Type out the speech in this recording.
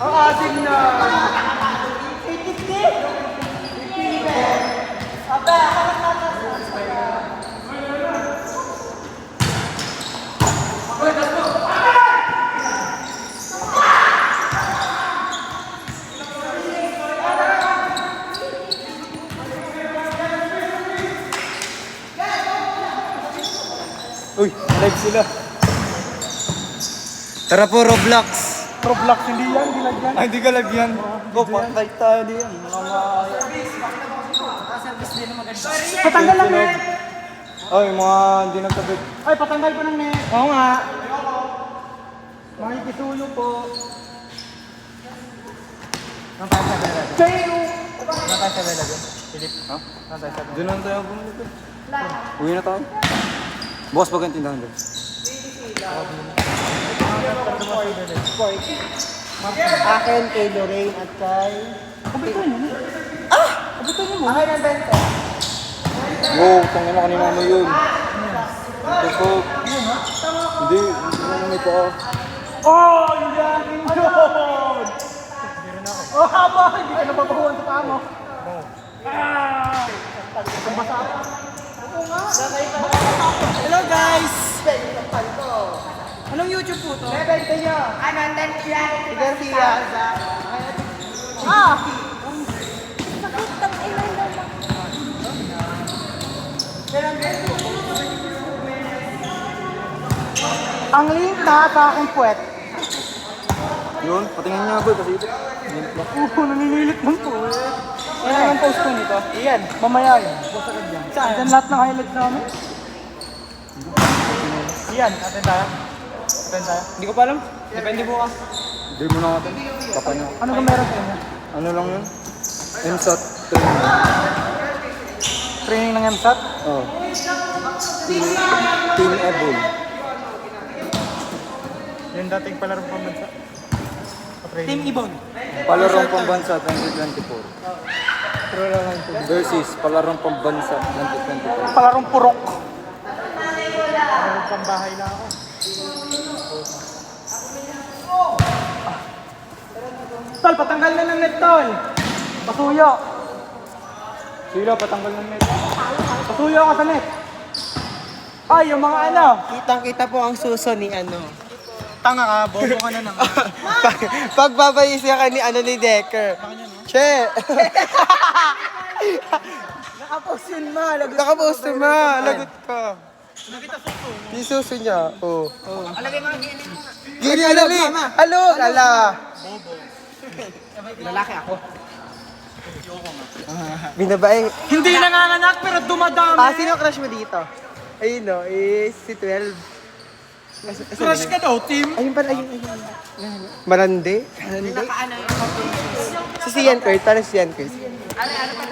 Ang ating na! 850! Aba, harap natin. Uy, live sila. Tara po, Roblox. Roblox, hindi yan, dilagyan. Ay, hindi ka live yan. Go, patay tayo diyan. Patanggal lang net! Ay, mga hindi nagtabit. Ay, patanggal pa ng net. Oo nga. Makikisuyo po. Saan tayo sa Bela? Chayo! Saan tayo sa Bela? Philip? Ha? Saan tayo sa Bela? Doon lang tayo bumalik. Uwi na tayo. Bukas pag ang tindahan doon. Akin, kay Lorraine at kay... Kabutoy mo? Ah! Kabutoy mo? Akin ang benta. Wow, tangin na kanina mo yun. Ito po. Hindi naman may paa. Oh! Yung yakin yun! Oh, haba! Hindi ka nababahuan sa tamo. Ah! Basa. Hello guys! Anong YouTube po to? Benta niya. Ano, yan? Si Garcia. Ah! Ang link na sa aking puwet. Yun, patingin niya boy kasi ito. Naninilit ng puwet. Yan ang post ko nito. Iyan, mamaya yan. Post agad yan. Saan? Diyan lahat ng highlights namin. Iyan, atin tayo. Atin tayo. Hindi ko pa alam. Depende po ka. Hindi mo na natin. Kapan niya. Ano ba meron sa inyo? Ano lang yun? MSAT training. Training ng MSAT? Oh. Team Ebol. Yung dating palarong pambansa. Team Ibon. Palarong Pambansa 2024. Versus Palarong Pambansa 2024. Palarong purok. Palarong pambahay na ako. Tol, patanggal na ng net, tol. Pasuyo. Sila, patanggal ng net. Pasuyo ka sa net. Ay, yung mga ano. Kitang-kita po ang suso ni ano. Tanga ka, bobo ka na naman. Pagbabayis ka ni ano ni Decker. Che! Nakapost yun, ma. Nakapost ma, lagot ka. Yung suso niya, oh. Alagay mo ang gilid mo. Gini, alali! Alog! Ala! Lalaki ako. Binabae. Hindi nanganganak pero dumadami. Ah, sino crush mo dito? Ayun no, is si 12. Crush ka daw, team. Ayun pala, ayun. Marande? Marande? Si Sian Kurt, parang si Sian Kurt. Ano pa